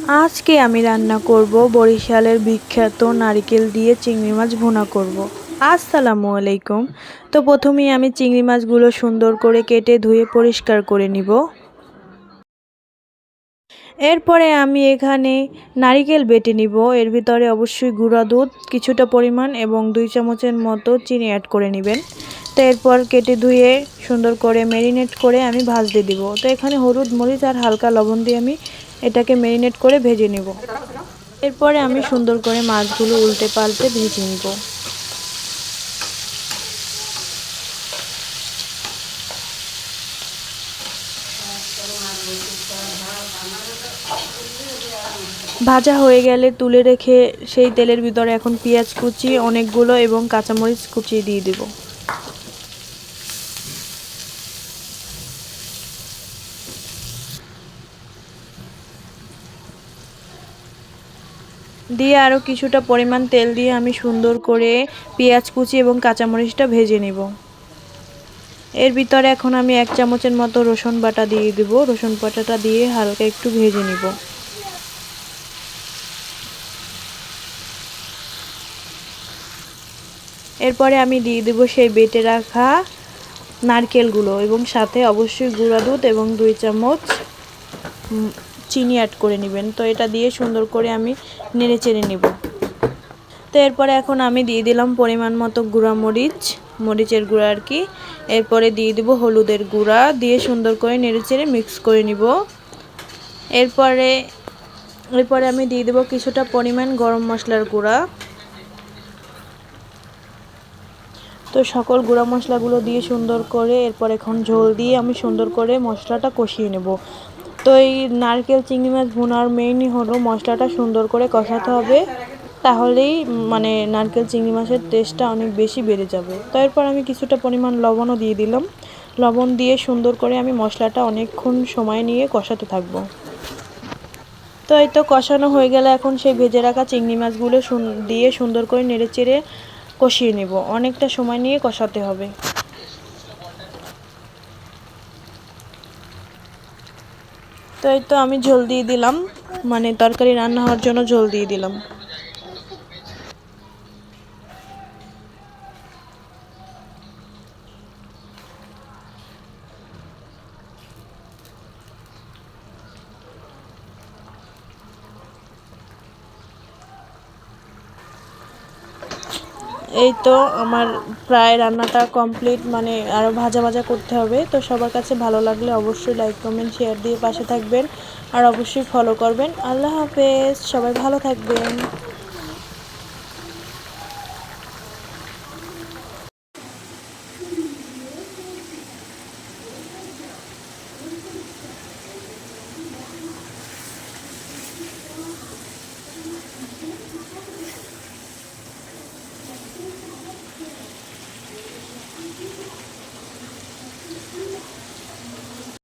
আজকে আমি রান্না করব বরিশালের বিখ্যাত নারিকেল দিয়ে চিংড়ি মাছ ভুনা করব। আসসালামু আলাইকুম। তো প্রথমেই আমি চিংড়ি মাছগুলো সুন্দর করে কেটে ধুয়ে পরিষ্কার করে নিব। এরপরে আমি এখানে নারিকেল বেটে নিব। এর ভিতরে অবশ্যই গুঁড়া দুধ কিছুটা পরিমাণ এবং 2 চামচের মতো চিনি অ্যাড করে নেবেন। তো এরপর কেটে ধুয়ে সুন্দর করে ম্যারিনেট করে আমি ভাজতে দিব। তো এখানে হলুদ মরিচ আর হালকা লবণ দিয়ে আমি এটাকে ম্যারিনেট করে ভেজে নেব। এরপরে আমি সুন্দর করে মাছগুলো উল্টে পাল্টে ভেজে নিব। ভাজা হয়ে গেলে তুলে রেখে সেই তেলের ভিতরে এখন পেঁয়াজ কুচি অনেকগুলো এবং কাঁচামরিচ কুচি দিয়ে দেব। দিয়ে আরও কিছুটা পরিমাণ তেল দিয়ে আমি সুন্দর করে পেঁয়াজ কুচি এবং কাঁচামরিচটা ভেজে নেব। এর ভিতরে এখন আমি 1 চামচের মতো রসুন বাটা দিয়ে দেব। রসুন বাটাটা দিয়ে হালকা একটু ভেজে নিব। এরপরে আমি দিয়ে দেব সেই বেটে রাখা নারকেলগুলো এবং সাথে অবশ্যই গুঁড়া দুধ এবং 2 চামচ চিনি অ্যাড করে নেবেন। তো এটা দিয়ে সুন্দর করে আমি নেড়ে চেড়ে নেব। তো এরপরে এখন আমি দিয়ে দিলাম পরিমাণ মতো গুঁড়া মরিচের গুঁড়া আর কি। এরপরে দিয়ে দেব হলুদের গুঁড়া দিয়ে সুন্দর করে নেড়ে চেড়ে মিক্স করে নিব। এরপরে আমি দিয়ে দেব কিছুটা পরিমাণ গরম মশলার গুঁড়া। তো সকল গুঁড়া মশলাগুলো দিয়ে সুন্দর করে এরপর এখন ঝোল দিয়ে আমি সুন্দর করে মশলাটা কষিয়ে নেব। তো এই নারকেল চিংড়ি মাছ ভুনার মেইনই হলো মশলাটা সুন্দর করে কষাতে হবে, তাহলেই মানে নারকেল চিংড়ি মাছের টেস্টটা অনেক বেশি বেড়ে যাবে। তো এরপর আমি কিছুটা পরিমাণ লবণও দিয়ে দিলাম। লবণ দিয়ে সুন্দর করে আমি মশলাটা অনেকক্ষণ সময় নিয়ে কষাতে থাকবো। তো এই তো কষানো হয়ে গেলে এখন সেই ভেজে রাখা চিংড়ি মাছগুলো দিয়ে সুন্দর করে নেড়েচেড়ে কষিয়ে নেব। অনেকটা সময় নিয়ে কষাতে হবে। তো এই তো আমি ঝোল দিয়ে দিলাম, মানে তরকারি রান্না হওয়ার জন্য ঝোল দিয়ে দিলাম। এই তো আমার প্রায় রান্নাটা কমপ্লিট, মানে আরও ভাজা ভাজা করতে হবে। তো সবার কাছে ভালো লাগলে অবশ্যই লাইক কমেন্ট শেয়ার দিয়ে পাশে থাকবেন আর অবশ্যই ফলো করবেন। আল্লাহ হাফেজ, সবাই ভালো থাকবেন।